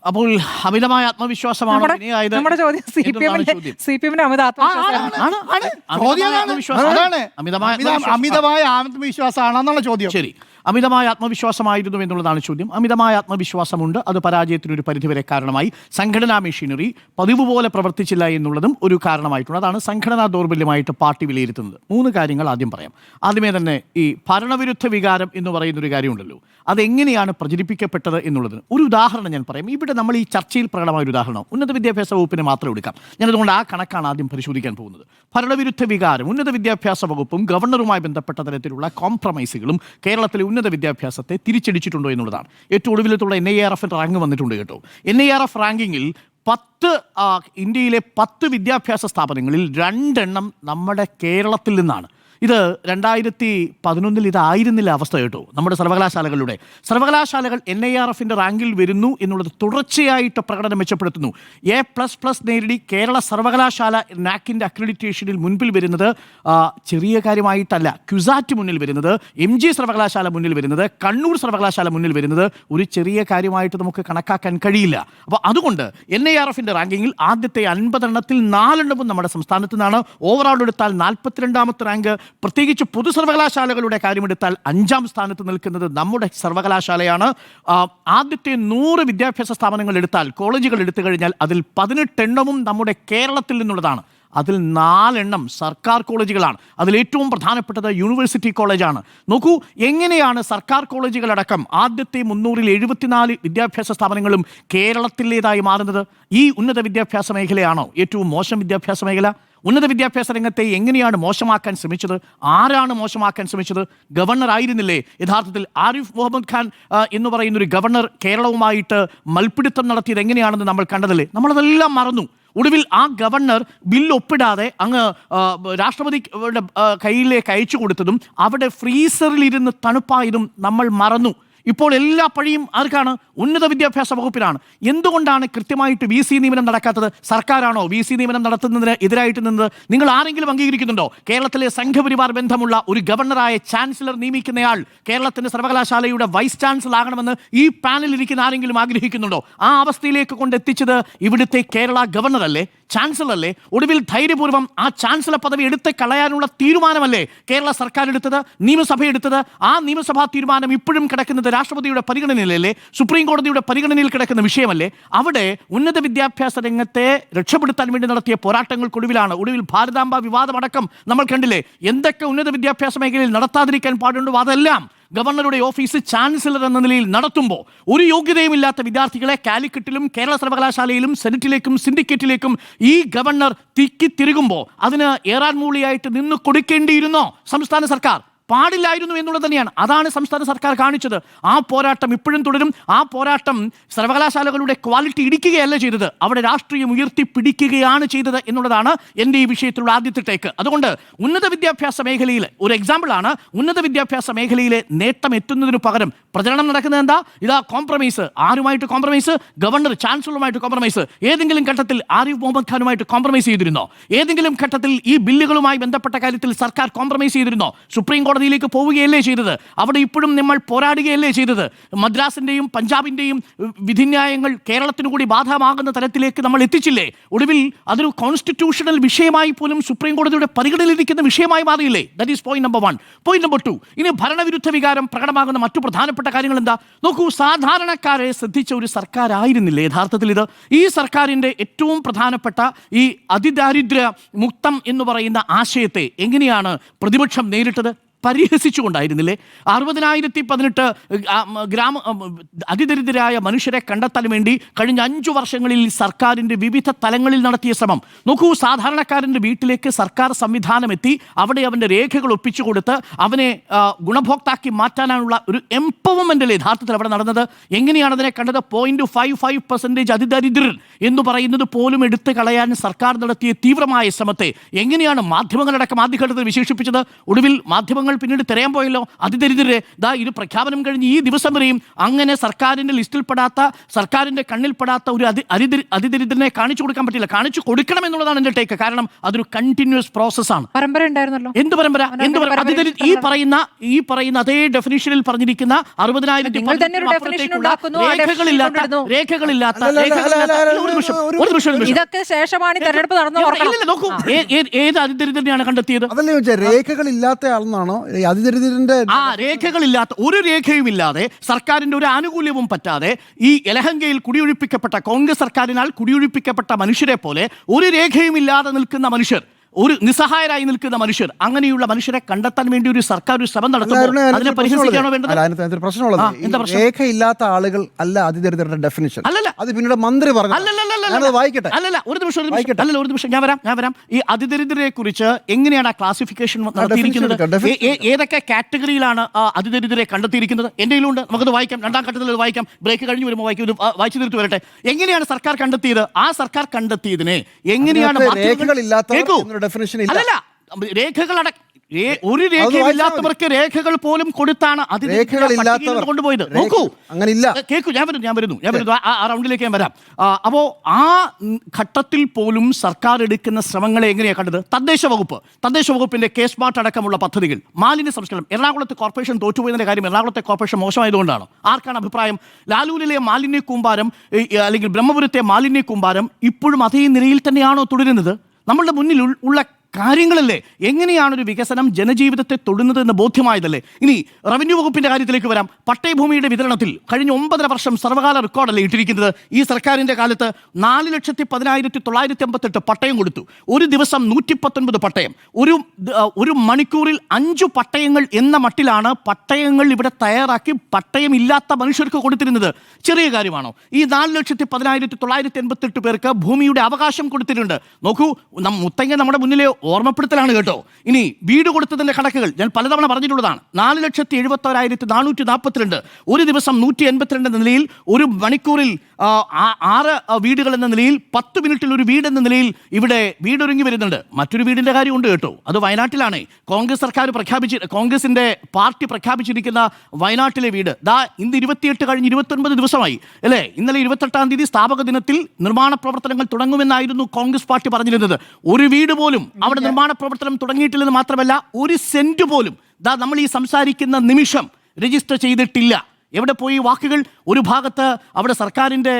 അപ്പോൾ അമിതമായ ആത്മവിശ്വാസമാണ് നമ്മുടെ ചോദ്യം CPM-ന്റെ അമിതമായ ആത്മവിശ്വാസമാണെന്നുള്ള ചോദ്യം. ശരി, അമിതമായ ആത്മവിശ്വാസമായിരുന്നു എന്നുള്ളതാണ് ചോദ്യം. അമിതമായ ആത്മവിശ്വാസമുണ്ട്, അത് പരാജയത്തിനൊരു പരിധിവരെ കാരണമായി. സംഘടനാ മെഷീനറി പതിവ് പോലെ പ്രവർത്തിച്ചില്ല എന്നുള്ളതും ഒരു കാരണമായിട്ടുണ്ട്. അതാണ് സംഘടനാ ദൗർബല്യമായിട്ട് പാർട്ടി വിലയിരുത്തുന്നത്. 3 കാര്യങ്ങൾ ആദ്യം പറയാം. ആദ്യമേ തന്നെ ഈ ഭരണവിരുദ്ധ വികാരം എന്ന് പറയുന്നൊരു കാര്യമുണ്ടല്ലോ, അതെങ്ങനെയാണ് പ്രചരിപ്പിക്കപ്പെട്ടത് എന്നുള്ളതിന് ഒരു ഉദാഹരണം ഞാൻ പറയാം. ഇവിടെ നമ്മൾ ഈ ചർച്ചയിൽ പ്രകടമായ ഒരു ഉദാഹരണം ഉന്നത വിദ്യാഭ്യാസ വകുപ്പിനെ മാത്രം എടുക്കാം. ഞാനതുകൊണ്ട് ആ കണക്കാണ് ആദ്യം പരിശോധിക്കാൻ പോകുന്നത്. ഭരണവിരുദ്ധ വികാരം, ഉന്നത വിദ്യാഭ്യാസ വകുപ്പും ഗവർണറുമായി ബന്ധപ്പെട്ട തരത്തിലുള്ള കോംപ്രമൈസുകളും കേരളത്തിലെ ഉന്നത വിദ്യാഭ്യാസത്തെ തിരിച്ചടിച്ചിട്ടുണ്ടോ എന്നുള്ളതാണ്. ഏറ്റവും ഒടുവിലത്തുള്ള NIRF റാങ്ക് വന്നിട്ടുണ്ട് കേട്ടോ. NIRF റാങ്കിങ്ങിൽ ഇന്ത്യയിലെ 10 വിദ്യാഭ്യാസ സ്ഥാപനങ്ങളിൽ 2 എണ്ണം നമ്മുടെ കേരളത്തിൽ നിന്നാണ്. ഇത് 2011 ഇതായിരുന്നില്ല അവസ്ഥ കേട്ടോ. നമ്മുടെ സർവകലാശാലകൾ NIRF റാങ്കിൽ വരുന്നു എന്നുള്ളത് തുടർച്ചയായിട്ട് പ്രകടനം മെച്ചപ്പെടുത്തുന്നു. A++ നേടി കേരള സർവകലാശാല നാക്കിൻ്റെ അക്രഡിറ്റേഷനിൽ മുൻപിൽ വരുന്നത് ചെറിയ കാര്യമായിട്ടല്ല. ക്യുസാറ്റ് മുന്നിൽ വരുന്നത്, MG സർവകലാശാല മുന്നിൽ വരുന്നത്, കണ്ണൂർ സർവകലാശാല മുന്നിൽ വരുന്നത് ഒരു ചെറിയ കാര്യമായിട്ട് നമുക്ക് കണക്കാക്കാൻ കഴിയില്ല. അപ്പോൾ അതുകൊണ്ട് NIRF റാങ്കിങ്ങിൽ ആദ്യത്തെ 50 എണ്ണത്തിൽ 4 എണ്ണവും നമ്മുടെ സംസ്ഥാനത്ത് നിന്നാണ്. ഓവറോൾ എടുത്താൽ 42ാമത്തെ റാങ്ക്. പ്രത്യേകിച്ച് പൊതു സർവകലാശാലകളുടെ കാര്യമെടുത്താൽ 5ാം സ്ഥാനത്ത് നിൽക്കുന്നത് നമ്മുടെ സർവകലാശാലയാണ്. ആദ്യത്തെ 100 വിദ്യാഭ്യാസ സ്ഥാപനങ്ങൾ എടുത്താൽ, കോളേജുകൾ എടുത്തു കഴിഞ്ഞാൽ അതിൽ 18 എണ്ണവും നമ്മുടെ കേരളത്തിൽ നിന്നുള്ളതാണ്. അതിൽ 4 എണ്ണം സർക്കാർ കോളേജുകളാണ്. അതിലേറ്റവും പ്രധാനപ്പെട്ടത് യൂണിവേഴ്സിറ്റി കോളേജാണ്. നോക്കൂ എങ്ങനെയാണ് സർക്കാർ കോളേജുകളടക്കം ആദ്യത്തെ 300-ൽ 74 വിദ്യാഭ്യാസ സ്ഥാപനങ്ങളും കേരളത്തിലേതായി മാറുന്നത്. ഈ ഉന്നത വിദ്യാഭ്യാസ മേഖലയാണോ ഏറ്റവും മോശം വിദ്യാഭ്യാസ മേഖല? ഉന്നത വിദ്യാഭ്യാസ രംഗത്തെ എങ്ങനെയാണ് മോശമാക്കാൻ ശ്രമിച്ചത്? ആരാണ് മോശമാക്കാൻ ശ്രമിച്ചത്? ഗവർണർ ആയിരുന്നില്ലേ യഥാർത്ഥത്തിൽ? ആരിഫ് മുഹമ്മദ് ഖാൻ എന്ന് പറയുന്നൊരു ഗവർണർ കേരളവുമായിട്ട് മൽപ്പിടുത്തം നടത്തിയത് എങ്ങനെയാണെന്ന് നമ്മൾ കണ്ടതല്ലേ? നമ്മളതെല്ലാം മറന്നു. ഒടുവിൽ ആ ഗവർണർ ബില്ല് ഒപ്പിടാതെ അങ്ങ് രാഷ്ട്രപതിയുടെ കയ്യിലേക്ക് അയച്ചു കൊടുത്തതും അവിടെ ഫ്രീസറിലിരുന്ന് തണുപ്പായതും നമ്മൾ മറന്നു. ഇപ്പോൾ എല്ലാ പഴിയും ആർക്കാണ്? ഉന്നത വിദ്യാഭ്യാസ വകുപ്പിനാണ്. എന്തുകൊണ്ടാണ് കൃത്യമായിട്ട് VC നിയമനം നടക്കാത്തത്? സർക്കാരാണോ VC നിയമനം നടത്തുന്നതിന് എതിരായിട്ട് നിന്നത്? നിങ്ങൾ ആരെങ്കിലും അംഗീകരിക്കുന്നുണ്ടോ? കേരളത്തിലെ സംഘപരിവാർ ബന്ധമുള്ള ഒരു ഗവർണറായ ചാൻസലർ നിയമിക്കുന്നയാൾ കേരളത്തിൻ്റെ സർവകലാശാലയുടെ വൈസ് ചാൻസലർ ആകണമെന്ന് ഈ പാനലിൽ ഇരിക്കുന്ന ആരെങ്കിലും ആഗ്രഹിക്കുന്നുണ്ടോ? ആ അവസ്ഥയിലേക്ക് കൊണ്ടെത്തിച്ചത് ഇവിടുത്തെ കേരള ഗവർണറല്ലേ, ചാൻസലറല്ലേ? ഒടുവിൽ ധൈര്യപൂർവ്വം ആ ചാൻസലർ പദവി എടുത്ത് കളയാനുള്ള തീരുമാനമല്ലേ കേരള സർക്കാർ എടുത്തത്, നിയമസഭ എടുത്തത്? ആ നിയമസഭാ തീരുമാനം ഇപ്പോഴും കിടക്കുന്നത് രാഷ്ട്രപതിയുടെ പരിഗണനയിലല്ലേ, സുപ്രീം കോടതിയുടെ പരിഗണനയിൽ കിടക്കുന്ന വിഷയമല്ലേ? അവിടെ ഉന്നത വിദ്യാഭ്യാസ രംഗത്തെ രക്ഷപ്പെടുത്താൻ വേണ്ടി നടത്തിയ പോരാട്ടങ്ങൾക്കൊടുവിലാണ് ഒടുവിൽ ഭാരതാംബ വിവാദമടക്കം നമ്മൾ കണ്ടില്ലേ. എന്തൊക്കെ ഉന്നത വിദ്യാഭ്യാസ മേഖലയിൽ നടത്താതിരിക്കാൻ പാടുണ്ടോ അതെല്ലാം ഗവർണറുടെ ഓഫീസ് ചാൻസലർ എന്ന നിലയിൽ നടത്തുമ്പോൾ ഒരു യോഗ്യതയുമില്ലാത്ത വിദ്യാർത്ഥികളെ കാലിക്കറ്റിലും കേരള സർവകലാശാലയിലും സെനറ്റിലേക്കും സിൻഡിക്കേറ്റിലേക്കും ഈ ഗവർണർ തിരുകുമ്പോൾ അതിന് ഏറാൻ മൂളിയായിട്ട് നിന്ന് കൊടുക്കേണ്ടിയിരുന്നോ സംസ്ഥാന സർക്കാർ? പാടില്ലായിരുന്നു എന്നുള്ളത് തന്നെയാണ്. അതാണ് സംസ്ഥാന സർക്കാർ കാണിച്ചത്. ആ പോരാട്ടം ഇപ്പോഴും തുടരും. ആ പോരാട്ടം സർവകലാശാലകളുടെ ക്വാളിറ്റി ഇടിക്കുകയല്ല ചെയ്തത്, അവിടെ രാഷ്ട്രീയം ഉയർത്തിപ്പിടിക്കുകയാണ് ചെയ്തത് എന്നുള്ളതാണ് എൻ്റെ ഈ വിഷയത്തിലുള്ള ആദ്യത്തെ ടേക്ക്. അതുകൊണ്ട് ഉന്നത വിദ്യാഭ്യാസ മേഖലയിൽ ഒരു എക്സാമ്പിളാണ്. ഉന്നത വിദ്യാഭ്യാസ മേഖലയിലെ നേട്ടം എത്തുന്നതിന് പകരം പ്രചരണം നടക്കുന്നത് എന്താ? ഇതാ കോംപ്രമൈസ്. ആരുമായിട്ട് കോംപ്രമൈസ്? Governor ചാൻസലറുമായിട്ട് compromise. ഏതെങ്കിലും ഘട്ടത്തിൽ ആരിഫ് മുഹമ്മദ് ഖാനുമായിട്ട് കോംപ്രമൈസ് ചെയ്തിരുന്നോ? ഏതെങ്കിലും ഘട്ടത്തിൽ ഈ ബില്ലുകളുമായി ബന്ധപ്പെട്ട കാര്യത്തിൽ സർക്കാർ കോംപ്രമൈസ് ചെയ്തിരുന്നോ? സുപ്രീം കോടതിയിലേക്ക് പോവുകയല്ലേ ചെയ്തത്? അവിടെ ഇപ്പോഴും നമ്മൾ പോരാടുകയല്ലേ ചെയ്തത്? മദ്രാസിൻ്റെയും പഞ്ചാബിൻ്റെയും വിധിന്യായങ്ങൾ കേരളത്തിനു കൂടി ബാധകമാകുന്ന തരത്തിലേക്ക് നമ്മൾ എത്തിച്ചില്ലേ? ഒടുവിൽ അതൊരു കോൺസ്റ്റിറ്റ്യൂഷണൽ വിഷയമായി പോലും സുപ്രീം കോടതിയുടെ പരിഗണനയിലിരിക്കുന്ന വിഷയമായി മാറിയില്ലേ? That is point number 1. Point number 2, ഇനി ഭരണവിരുദ്ധ വികാരം പ്രകടമാകുന്ന മറ്റു പ്രധാനപ്പെട്ട കാര്യങ്ങൾ എന്താ? നോക്കൂ, സാധാരണക്കാരെ ശ്രദ്ധിച്ച ഒരു സർക്കാർ ആയിരുന്നില്ലേ യഥാർത്ഥത്തിൽ ഇത്? ഈ സർക്കാരിൻ്റെ ഏറ്റവും പ്രധാനപ്പെട്ട ഈ അതിദാരിദ്ര്യ മുക്തം എന്ന് പറയുന്ന ആശയത്തെ എങ്ങനെയാണ് പ്രതിപക്ഷം നേരിട്ടത്? പരിഹസിച്ചുകൊണ്ടായിരുന്നില്ലേ? 60,018 അതിദരിദ്രരായ മനുഷ്യരെ കണ്ടെത്താൻ വേണ്ടി കഴിഞ്ഞ 5 വർഷങ്ങളിൽ സർക്കാരിൻ്റെ വിവിധ തലങ്ങളിൽ നടത്തിയ ശ്രമം നോക്കൂ. സാധാരണക്കാരൻ്റെ വീട്ടിലേക്ക് സർക്കാർ സംവിധാനം എത്തി അവിടെ അവൻ്റെ രേഖകൾ ഒപ്പിച്ചു കൊടുത്ത് അവനെ ഗുണഭോക്താക്കി മാറ്റാനുള്ള ഒരു എംപവർമെൻ്റല്ലേ യഥാർത്ഥത്തിൽ അവിടെ നടന്നത്? എങ്ങനെയാണ് അതിനെ കണ്ടത്? 0.55% അതിദരിദ്രർ എന്ന് പറയുന്നത് പോലും എടുത്തു കളയാൻ സർക്കാർ നടത്തിയ തീവ്രമായ ശ്രമത്തെ എങ്ങനെയാണ് മാധ്യമങ്ങളടക്കം ആദ്യഘട്ടത്തിൽ വിശേഷിപ്പിച്ചത്? ഒടുവിൽ മാധ്യമങ്ങൾ കുടുംബങ്ങൾ പിന്നീട് തിരയാൻ പോയല്ലോ. അതിദരിദ്രരെ ഇത് പ്രഖ്യാപനം കഴിഞ്ഞ് ഈ ദിവസം വരെയും അങ്ങനെ സർക്കാരിന്റെ ലിസ്റ്റിൽപ്പെടാത്ത, സർക്കാരിന്റെ കണ്ണിൽപ്പെടാത്ത ഒരു അതിദരിദ്രനെ കാണിച്ചു കൊടുക്കാൻ പറ്റില്ല. കാണിച്ചു കൊടുക്കണം എന്നുള്ളതാണ് എന്റെ ടേക്ക്. കാരണം അതൊരു കണ്ടിന്യൂസ് പ്രോസസ്സാണ്. പരമ്പര ഉണ്ടായിരുന്നല്ലോ. എന്ത് പരമ്പര? ഈ പറയുന്ന അതേ ഡെഫിനിഷനിൽ പറഞ്ഞിരിക്കുന്ന 60,000 ഇതൊക്കെ ശേഷമാണ് തെരഞ്ഞെടുപ്പ് നടന്നു. നോക്കൂ, ഏത് അതിദരിദ്രനെയാണ് കണ്ടെത്തിയത്? അതല്ലേ ചോദിച്ചാൽ രേഖകളില്ലാത്ത ആളെന്നാണോ അതിദരിദ്രന്റെ? രേഖകളില്ലാത്ത, ഒരു രേഖയും ഇല്ലാതെ, സർക്കാരിന്റെ ഒരു ആനുകൂല്യവും പറ്റാതെ ഈ യലഹങ്കയിൽ കുടിയൊഴിപ്പിക്കപ്പെട്ട, കോൺഗ്രസ് സർക്കാരിനാൽ കുടിയൊഴിപ്പിക്കപ്പെട്ട മനുഷ്യരെ പോലെ ഒരു രേഖയും ഇല്ലാതെ നിൽക്കുന്ന മനുഷ്യർ, ഒരു നിസ്സഹായരായി നിൽക്കുന്ന മനുഷ്യർ, അങ്ങനെയുള്ള മനുഷ്യരെ കണ്ടെത്താൻ വേണ്ടി ഒരു സർക്കാർ ഒരു ശ്രമം നടത്തുമ്പോൾ അതിനെ പരിഹസിക്കാണോ വേണ്ടത്? പ്രശ്നമുള്ളത് രേഖയില്ലാത്ത ആളുകൾ അല്ല അതിദരിദ്രരുടെ ഡെഫിനിഷൻ. അല്ലല്ല, അത് പിന്നീട് മന്ത്രി പറഞ്ഞു. വായിക്കട്ടെ. ഒരു നിമിഷം ഞാൻ വരാം. ഈ അതിദരിദ്രരെ കുറിച്ച് എങ്ങനെയാണ് ആ ക്ലാസിഫിക്കേഷൻ നടത്തിയിരിക്കുന്നത്? ഏതൊക്കെ കാറ്റഗറിയിലാണ് അതിദരിദ്രരെ കണ്ടെത്തിയിരിക്കുന്നത്? എന്റെ കയ്യിലുണ്ട്, നമുക്കത് വായിക്കാം. രണ്ടാം ഘട്ടത്തിൽ വായിക്കാം. ബ്രേക്ക് കഴിഞ്ഞ് വരുമ്പോൾ വായിക്കും. ഇത് വായിച്ചു തീർത്ത് വരട്ടെ. എങ്ങനെയാണ് സർക്കാർ കണ്ടെത്തിയത്? ആ സർക്കാർ കണ്ടെത്തിയതിനെ എങ്ങനെയാണ് അല്ലല്ല, ഒരു രേഖയില്ലാത്തവർക്ക് രേഖകൾ പോലും കൊടുത്താണ് കൊണ്ടുപോയത്. നോക്കൂ, കേൾക്കൂ, ഞാൻ വരുന്നു ആ റൗണ്ടിലേക്ക് ഞാൻ വരാം. അപ്പോ ആ ഘട്ടത്തിൽ പോലും സർക്കാർ എടുക്കുന്ന ശ്രമങ്ങളെ എങ്ങനെയാണ് കണ്ടത്? തദ്ദേശ വകുപ്പിന്റെ കേസ് സ്മാർട്ട് അടക്കമുള്ള പദ്ധതികൾ, മാലിന്യ സംസ്കരണം. എറണാകുളത്ത് കോർപ്പറേഷൻ തോറ്റുപോയതിന്റെ കാര്യം എറണാകുളത്തെ കോർപ്പറേഷൻ മോശമായതുകൊണ്ടാണ്. ആർക്കാണ് അഭിപ്രായം? ലാലൂരിലെ മാലിന്യ കൂമ്പാരം അല്ലെങ്കിൽ ബ്രഹ്മപുരത്തെ മാലിന്യ കൂമ്പാരം ഇപ്പോഴും അതേ നിലയിൽ തന്നെയാണോ തുടരുന്നത്? നമ്മളുടെ മുന്നിൽ ഉള്ള കാര്യങ്ങളല്ലേ. എങ്ങനെയാണ് ഒരു വികസനം ജനജീവിതത്തെ തൊടുന്നത് എന്ന് ബോധ്യമായതല്ലേ. ഇനി റവന്യൂ വകുപ്പിന്റെ കാര്യത്തിലേക്ക് വരാം. പട്ടയഭൂമിയുടെ വിതരണത്തിൽ കഴിഞ്ഞ 9.5 വർഷം സർവകാല റെക്കോർഡല്ലേ ഇട്ടിരിക്കുന്നത്. ഈ സർക്കാരിന്റെ കാലത്ത് 4,10,958 പട്ടയം കൊടുത്തു. ഒരു ദിവസം 119 പട്ടയം. ഒരു മണിക്കൂറിൽ 5 പട്ടയങ്ങൾ എന്ന മട്ടിലാണ് പട്ടയങ്ങൾ ഇവിടെ തയ്യാറാക്കി പട്ടയമില്ലാത്ത മനുഷ്യർക്ക് കൊടുത്തിരുന്നത്. ചെറിയ കാര്യമാണോ? ഈ 4,10,988 പേർക്ക് ഭൂമിയുടെ അവകാശം കൊടുത്തിട്ടുണ്ട്. നോക്കൂ, മുത്തങ്ങ നമ്മുടെ മുന്നിലെ ഓർമ്മപ്പെടുത്തലാണ് കേട്ടോ. ഇനി വീട് കൊടുത്തതിന്റെ കണക്കുകൾ ഞാൻ പലതവണ പറഞ്ഞിട്ടുള്ളതാണ്. 4,71,442. ഒരു ദിവസം 182 എന്ന നിലയിൽ, ഒരു മണിക്കൂറിൽ 6 വീടുകൾ എന്ന നിലയിൽ, 10 മിനിറ്റിൽ ഒരു വീട് എന്ന നിലയിൽ ഇവിടെ വീടൊരുങ്ങി വരുന്നുണ്ട്. മറ്റൊരു വീടിന്റെ കാര്യമുണ്ട് കേട്ടോ. അത് വയനാട്ടിലാണ്. കോൺഗ്രസിന്റെ പാർട്ടി പ്രഖ്യാപിച്ചിരിക്കുന്ന വയനാട്ടിലെ വീട് ഇന്ന് 28 കഴിഞ്ഞ് 29 ദിവസമായി അല്ലേ. ഇന്നലെ 28-ാം തീയതി സ്ഥാപക ദിനത്തിൽ നിർമ്മാണ പ്രവർത്തനങ്ങൾ തുടങ്ങുമെന്നായിരുന്നു കോൺഗ്രസ് പാർട്ടി പറഞ്ഞിരുന്നത്. ഒരു വീട് പോലും അവിടെ നിർമ്മാണ പ്രവർത്തനം തുടങ്ങിയിട്ടില്ലെന്ന് മാത്രമല്ല, ഒരു സെന്റ് പോലും നമ്മൾ ഈ സംസാരിക്കുന്ന നിമിഷം രജിസ്റ്റർ ചെയ്തിട്ടില്ല. എവിടെ പോയി വാക്കുകൾ? ഒരു ഭാഗത്ത് അവിടെ സർക്കാരിൻ്റെ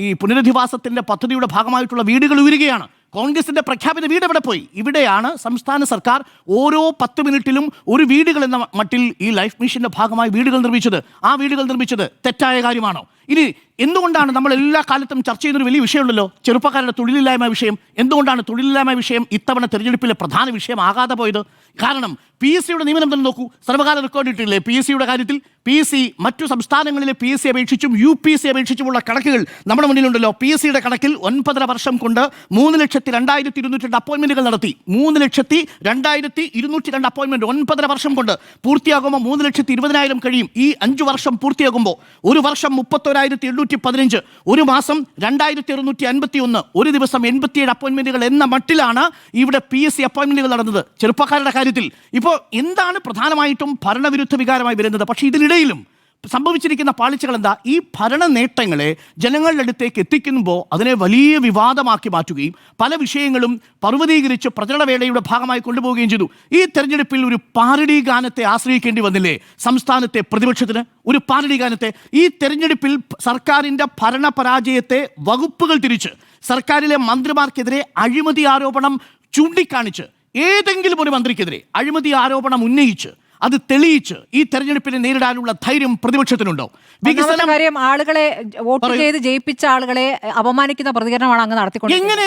ഈ പുനരധിവാസത്തിൻ്റെ പദ്ധതിയുടെ ഭാഗമായിട്ടുള്ള വീടുകൾ ഉയരുകയാണ്. കോൺഗ്രസിന്റെ പ്രഖ്യാപിത വീട് എവിടെ പോയി? ഇവിടെയാണ് സംസ്ഥാന സർക്കാർ ഓരോ 10 മിനിറ്റിലും ഒരു വീടുകൾ എന്ന മട്ടിൽ ഈ ലൈഫ് മിഷന്റെ ഭാഗമായി വീടുകൾ നിർമ്മിച്ചത്. ആ വീടുകൾ നിർമ്മിച്ചത് തെറ്റായ കാര്യമാണോ? ഇനി എന്തുകൊണ്ടാണ് നമ്മൾ എല്ലാ കാലത്തും ചർച്ച ചെയ്യുന്നൊരു വലിയ വിഷയമുണ്ടല്ലോ, ചെറുപ്പക്കാരുടെ തൊഴിലില്ലായ്മ വിഷയം. എന്തുകൊണ്ടാണ് തൊഴിലില്ലായ്മ വിഷയം ഇത്തവണ തെരഞ്ഞെടുപ്പിലെ പ്രധാന വിഷയമാകാതെ പോയത്? കാരണം PSCയുടെ നിയമനം തന്നെ നോക്കൂ. സർവകാല റെക്കോർഡ് ഇട്ടില്ലേ PSCയുടെ കാര്യത്തിൽ? PSC മറ്റു സംസ്ഥാനങ്ങളിലെ PSC അപേക്ഷിച്ചും UPSC അപേക്ഷിച്ചുമുള്ള കണക്കുകൾ നമ്മുടെ മുന്നിലുണ്ടല്ലോ. PSCയുടെ കണക്കിൽ 9.5 വർഷം കൊണ്ട് 3,02,202 അപ്പോയിന്റ്മെന്റുകൾ നടത്തി. 3,02,202 അപ്പോയിന്റ്മെന്റ് 9.5 വർഷം കൊണ്ട്. പൂർത്തിയാകുമ്പോൾ 3,20,000 കഴിയും. ഈ 5 വർഷം പൂർത്തിയാകുമ്പോൾ ഒരു വർഷം 31,815, ഒരു മാസം 2,651, ഒരു ദിവസം 87 അപ്പോയിന്റ്മെന്റുകൾ എന്ന മട്ടിലാണ് ഇവിടെ PSC അപ്പോയിന്റ്മെന്റുകൾ നടന്നത്. ചെറുപ്പക്കാരുടെ കാര്യത്തിൽ ഇപ്പോൾ എന്താണ് പ്രധാനമായിട്ടും ഭരണവിരുദ്ധ വികാരമായി വരുന്നത്? പക്ഷേ ഇതിനിടയിലും സംഭവിച്ചിരിക്കുന്ന പാളിച്ചകൾ എന്താ? ഈ ഭരണ നേട്ടങ്ങളെ ജനങ്ങളുടെ അടുത്തേക്ക് എത്തിക്കുമ്പോൾ അതിനെ വലിയ വിവാദമാക്കി മാറ്റുകയും പല വിഷയങ്ങളും പർവ്വതീകരിച്ച് പ്രചരണവേളയുടെ ഭാഗമായി കൊണ്ടുപോവുകയും ചെയ്തു. ഈ തെരഞ്ഞെടുപ്പിൽ ഒരു പാരഡി ഗാനത്തെ ആശ്രയിക്കേണ്ടി വന്നില്ലേ സംസ്ഥാനത്തെ പ്രതിപക്ഷത്തിന്? ഒരു പാരഡി ഗാനത്തെ. ഈ തെരഞ്ഞെടുപ്പിൽ സർക്കാരിൻ്റെ ഭരണ പരാജയത്തെ വകുപ്പുകൾ തിരിച്ച് സർക്കാരിലെ മന്ത്രിമാർക്കെതിരെ അഴിമതി ആരോപണം ചൂണ്ടിക്കാണിച്ച് ഏതെങ്കിലും ഒരു മന്ത്രിക്കെതിരെ അഴിമതി ആരോപണം ഉന്നയിച്ച് അത് തെളിയിച്ച് ഈ തെരഞ്ഞെടുപ്പിനെ നേരിടാനുള്ള ധൈര്യം പ്രതിപക്ഷത്തിനുണ്ടോ? വികസന കാര്യം ആളുകളെ വോട്ട് ചെയ്ത് ജയിപ്പിച്ച ആളുകളെ അപമാനിക്കുന്ന പ്രതികരണമാണ് അങ്ങ് നടത്തിക്കൊണ്ടിരിക്കുന്നത്.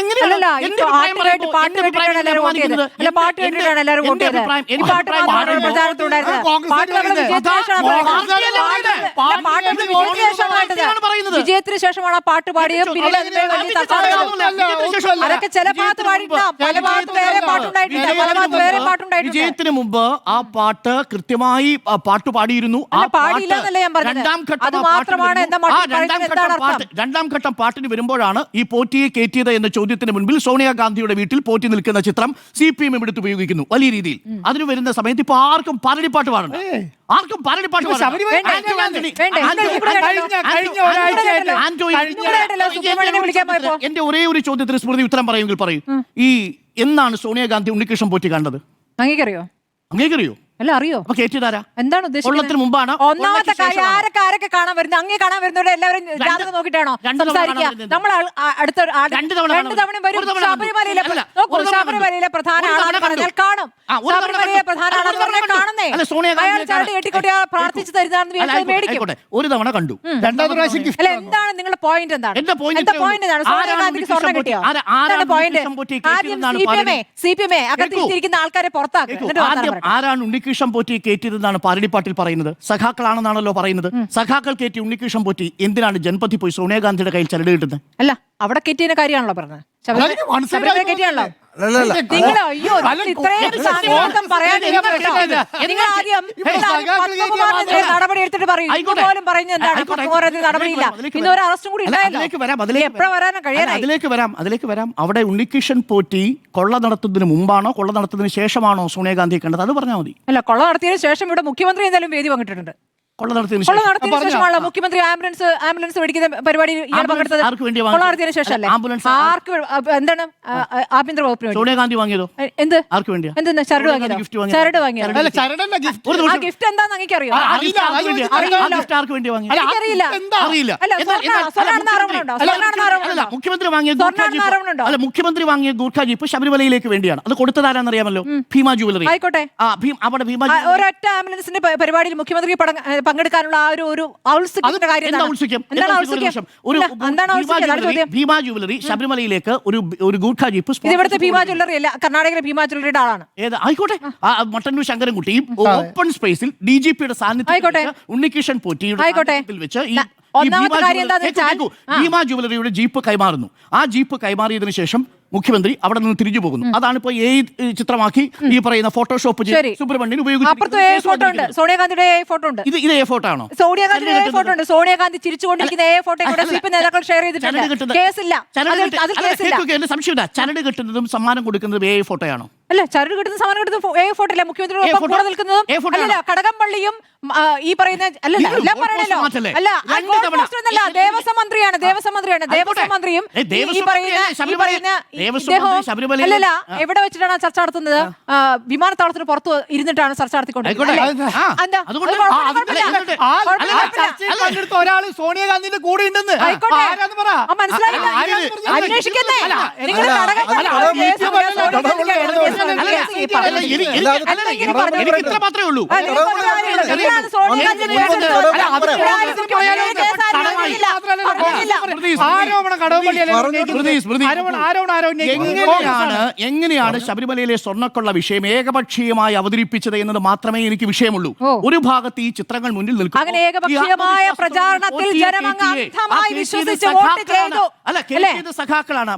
വിജയത്തിന് ശേഷമാണ് പാട്ട് പാടിയത്. അതൊക്കെ ചില ഭാഗത്ത് പാടിയിട്ടില്ല, പല ഭാഗത്ത് വേറെ പാട്ടുണ്ടായിട്ടില്ല, പല ഭാഗത്ത് വേറെ പാട്ടുണ്ടായിട്ടില്ല. വിജയത്തിന് മുമ്പ് ആ പാട്ട് കൃത്യമായി പാട്ട് പാടിയിരുന്നു. ആ അല്ല, പാടിയില്ല എന്നല്ല ഞാൻ പറഞ്ഞത്. രണ്ടാം ഘട്ടം അത് ആ പാട്ട് മാത്രമാണ് വരുന്നു. എന്താ മട്ടിൽ ആ രണ്ടാം പറയുന്നത് ഘട്ടം എന്താണ് പാട്ട് അർത്ഥം? രണ്ടാം ഘട്ടം പാട്ടിന് വരുമ്പോഴാണ് ഈ പോറ്റിയെ കയറ്റിയത് എന്ന ചോദ്യത്തിന് മുൻപിൽ സോണിയാഗാന്ധിയുടെ വീട്ടിൽ പോറ്റി നിൽക്കുന്ന ചിത്രം CPM എടുത്ത് ഉപയോഗിക്കുന്നു വലിയ രീതിയിൽ. അതിന് വരുന്ന സമയത്ത് ഇപ്പൊ ആർക്കും പാരടിപ്പാട്ട് പാടണം, ആർക്കും പാരടിപ്പാട്ട് പാടണം. ശബരിമല- വേണ്ട, ആന്റോ വേണ്ട, ആന്റണി- വേണ്ട. ആന്റോ- ഇവിടെ കേട്ടോ. കഴിഞ്ഞ ഒരാഴ്ചയായിട്ട് ആന്റോ- ഇവിടെ കേട്ടല്ലോ, സുബ്രഹ്മണ്യനെ വിളിക്കാൻ പോയപ്പോ. എന്റെ ഒരേ ഒരു ചോദ്യത്തിന് സ്മൃതി ഉത്തരം പറയുമെങ്കിൽ പറയൂ. ഈ എന്നാണ് സോണിയാഗാന്ധി ഉണ്ണികൃഷ്ണൻ പോറ്റി കണ്ടത്? അങ്ങേക്കറിയോ? അങ്ങേക്കറിയോ? അല്ല, അറിയോ? അപ്പൊ കയറ്റിയതാരാ? എന്താണ് ഉദ്ദേശിക്കുന്നത്? കൊള്ളത്തിന് മുമ്പാണ്, ഒന്നാമത്തെ കൊള്ളയ്ക്ക് കാര്യം ശേഷമാണ്. ആരൊക്കെ കാണാൻ വരുന്നത്? അങ്ങേ കാണാൻ വരുന്നവരെ എല്ലാവരും ജാതകം നോക്കിയിട്ടാണോ രണ്ട് തവണ സംസാരിക്കുക? കാണാൻ വരുന്നത്. നമ്മൾ അടുത്ത രണ്ട് തവണ രണ്ട് തവണയും വരും. ഒരു തവണ കണ്ടു. ശബരിമലയിലെ അല്ല, നോക്കൂ, ഒരു തവണ ശബരിമലയിലെ പ്രധാന ഒരു തവണ ആളാണെന്ന് പറഞ്ഞാൽ കണ്ടു. കാണും. ഒരു തവണ ശബരിമലയിലെ കണ്ടു. പ്രധാന ഒരു ആളാണെന്ന് തവണ പറഞ്ഞാൽ കണ്ടു. കാണുന്നേ. അല്ല, സോണിയാഗാന്ധി അയാൾ ചരട് കെട്ടിക്കൊട്ടി പ്രാർത്ഥിച്ചു തരുന്നതാണെന്ന് വിചാരിച്ചത് മേടിക്കും. ആയിക്കോട്ടെ, ഒരു തവണ കണ്ടു. രണ്ടാമത്തെ പ്രാവശ്യം gift അല്ല, വന്നു. എന്താണ് നിങ്ങളുടെ പോയിന്റ്? എന്താണ് എന്റെ point എന്താ ഇത്രയേ പോയിന്റ്? എന്താണ് ഉള്ളൂ. സോണിയാഗാന്ധിക്ക് സ്വർണ്ണം ആരാണ് കിട്ടിയോ? ആരാണ് പോയിന്റ്? ഉണ്ണികൃഷ്ണൻ പോറ്റി ആദ്യം കയറ്റിയതെന്നാണ് CPM അകത്ത് കേൾക്കൂ. ഇരിക്കുന്ന ആൾക്കാരെ പുറത്താക്കുക. എന്നിട്ട് വർത്താനം ആദ്യം പറയട്ടെ. ആരാണ് ഉണ്ണികൃഷ്ണൻ പോറ്റി കയറ്റിയതെന്നാണ് പാരടിപ്പാട്ടിൽ പറയുന്നത്? സഖാക്കളാണെന്നാണല്ലോ പറയുന്നത്. സഖാക്കൾ കയറ്റി ഉണ്ണികൃഷ്ണൻ പോറ്റി എന്തിനാണ് ജനപഥി പോയി സോണിയാഗാന്ധിയുടെ കയ്യിൽ ചരട് കിട്ടുന്നത്? അല്ല, അവിടെ കെറ്റിയതിന്റെ കാര്യമാണല്ലോ പറഞ്ഞത്. അതായത് one side ശബരിമല ആയി കെറ്റിയാണല്ലോ. അല്ലല്ല നിങ്ങൾ അയ്യോ, ഇത്രയും സാങ്കേതികം പറയാൻ നിങ്ങൾ ആദ്യം പത്മകുമാറിനെതിരെ നടപടി എടുത്തിട്ട് പറയും. ഇതുപോലും പറയുന്നത് എന്താണ്? പത്മകുമാറിനെതിരെ നടപടിയില്ല. ഇന്ന് ഒരു അറസ്റ്റും കൂടി ഉണ്ടായല്ലോ. എപ്പോഴാ വരാനും കഴിയാനായി? അതിലേക്ക് വരാം. അവിടെ ഉണ്ണികൃഷ്ണൻ പോറ്റി കൊള്ള നടത്തുന്നതിന് മുമ്പാണോ കൊള്ള നടത്തുന്നതിന് ശേഷമാണോ സോണിയാഗാന്ധി കണ്ടത്? അത് പറഞ്ഞാൽ മതി. അല്ല, കൊള്ള നടത്തിയതിനു ശേഷം ഇവിടെ മുഖ്യമന്ത്രി എന്തായാലും വേദി പങ്കിട്ടിട്ടുണ്ട്. കൊള്ള നടത്തിയതിന് കൊള്ള ശേഷം നടത്തിയതിനു ശേഷമാണല്ലോ മുഖ്യമന്ത്രി ആംബുലൻസ് മേടിക്കുന്ന പരിപാടിയിൽ ഇയാൾ പങ്കെടുത്തത്. ആർക്ക് വേണ്ടി കൊള്ള നടത്തിയതിനു ശേഷമല്ലേ? ആംബുലൻസ് ആർക്ക് എന്താണ് ആഭ്യന്തര വകുപ്പിന് വേണ്ടി? സോണിയാഗാന്ധി വാങ്ങിയതോ? എന്ത് ആർക്ക് വേണ്ടിയാ? എന്തെന്ന് ചരട് വാങ്ങിയതോ? gift വാങ്ങിയത്. ചരട് വാങ്ങിയത്. അല്ല, ചരടല്ല gift. ആ ഗിഫ്റ്റ് എന്താന്ന് അങ്ങേക്കറിയോ? അറിയില്ല, ഗിഫ്റ്റ് ആർക്ക് വേണ്ടി വാങ്ങി? എനിക്കറിയില്ല. അറിയില്ല. അല്ല, സ്വർണ്ണാണെന്ന് ആരോപണമുണ്ടോ? സ്വർണ്ണാണെന്ന് ആരോപണമുണ്ടോ? മുഖ്യമന്ത്രി വാങ്ങിയ സ്വർണ്ണാണെന്ന് ആരോപണമുണ്ടോ? അല്ല, മുഖ്യമന്ത്രി വാങ്ങിയ ഗൂർഖ ജീപ്പ് ശബരിമലയിലേക്ക് വേണ്ടിയാണ്. അത് കൊടുത്തതാരാന്നറിയാമല്ലോ? ഭീമ ജുവലറി. ആയിക്കോട്ടെ. അവിടെ ഭീമ ഒരൊറ്റ ആംബുലൻസിന്റെ പരിപാടിയിൽ മുഖ്യമന്ത്രി പങ്കെടുക്കാനുള്ള ആ ഒരു ഔത്സുക്യത്തിന്റെ കാര്യം എന്താ എന്താണ്? ഔത്സുക്യം? എന്താണ് ഔത്സുക്യം? എന്താണ് ഔത്സുക്യം? അതാണ് ചോദ്യം. ഭീമ ജുവലറി ശബരിമലയിലേക്ക് ഒരു ഗൂർഖ ജീപ്പ് ഇത് ഇവിടുത്തെ ഭീമ ജ്വല്ലറി അല്ല, കർണാടകയിലെ ഭീമ ജ്വല്ലറിയുടെ ആളാണ്. ഏത് ആയിക്കോട്ടെ, മട്ടന്നൂർ ശങ്കരൻകുട്ടിയും ഓപ്പൺ സ്പേസിൽ DGPയുടെ ആയിക്കോട്ടെ. സാന്നിധ്യത്തിൽ ഉണ്ണികൃഷ്ണൻ പോറ്റിയുടെ ആയിക്കോട്ടെ. സാന്നിധ്യത്തിൽ വെച്ച് ഒന്നാമത്തെ കാര്യം എന്താണെന്ന് വെച്ചാൽ ഭീമ ജുവലറിയുടെ ജീപ്പ് കൈമാറുന്നു. ആ ജീപ്പ് കൈമാറിയതിനു ശേഷം മുഖ്യമന്ത്രി അവിടെ നിന്ന് തിരിച്ചു പോകുന്നു. അതാണ് ഇപ്പൊ ചിത്രമാക്കി ഈ പറയുന്ന ഫോട്ടോഷോപ്പ് ശരി. സുബ്രഹ്മണ്യൻ അപ്പുറത്ത് ഫോട്ടോ ഉണ്ട്, സോണിയാഗാന്ധിയുടെ ഫോട്ടോ ഉണ്ട്. ഇത് ഫോട്ടോ ആണോ? സോണിയാഗാന്ധിയുടെ ഫോട്ടോ ഉണ്ട്. സോണിയാഗാന്ധി ചിരിച്ചുകൊണ്ടിരിക്കുന്ന ഫോട്ടോ കൂടെ CPM നേതാക്കൾ ഷെയർ ചെയ്തിട്ടുണ്ട്. കേസില്ല, അതിൽ കേസില്ല. സംശയമില്ല. ചരട് കിട്ടുന്നതും സമ്മാനം കൊടുക്കുന്നതും ഫോട്ടോയാണോ? അല്ല, ചരട് കിട്ടുന്ന സാധനം കിട്ടുന്ന ഫോട്ടോ അല്ല, മുഖ്യമന്ത്രിയുടെ കൂടെ നിൽക്കുന്നതും അല്ലല്ല, കടകംപള്ളിയും ഈ പറയുന്ന അല്ലല്ല എല്ലാം പറയണല്ലോ. അല്ല, ദേവസ്വം മന്ത്രിയാണ്. ദേവസ്വം മന്ത്രിയും ഈ പറയുന്ന അല്ലല്ല, എവിടെ വെച്ചിട്ടാണ് ചർച്ച നടത്തുന്നത്? വിമാനത്താവളത്തിന് പുറത്ത് ഇരുന്നിട്ടാണ് ചർച്ച നടത്തിക്കൊണ്ടിരിക്കുന്നത്. പങ്കെടുത്ത ഒരാള് സോണിയാഗാന്ധിന്റെ കൂടെ ഉണ്ടെന്ന് മനസ്സിലായില്ല. അന്വേഷിക്കുന്നേ നിങ്ങൾ എനിക്ക് ഇത്ര മാത്രമേ ഉള്ളൂ. എങ്ങനെയാണ് ശബരിമലയിലെ സ്വർണ്ണക്കൊള്ള വിഷയം ഏകപക്ഷീയമായി അവതരിപ്പിച്ചത് എന്നത് മാത്രമേ എനിക്ക് വിഷയമുള്ളൂ. ഒരു ഭാഗത്ത് ഈ ചിത്രങ്ങൾ മുന്നിൽ നിൽക്കും. അങ്ങനെ ഏകപക്ഷീയമായ പ്രചാരണത്തിൽ ജനമങ്ങ് അന്ധമായി വിശ്വസിച്ച് വോട്ട് ചെയ്തു. അല്ല, സഖാക്കളാണ്.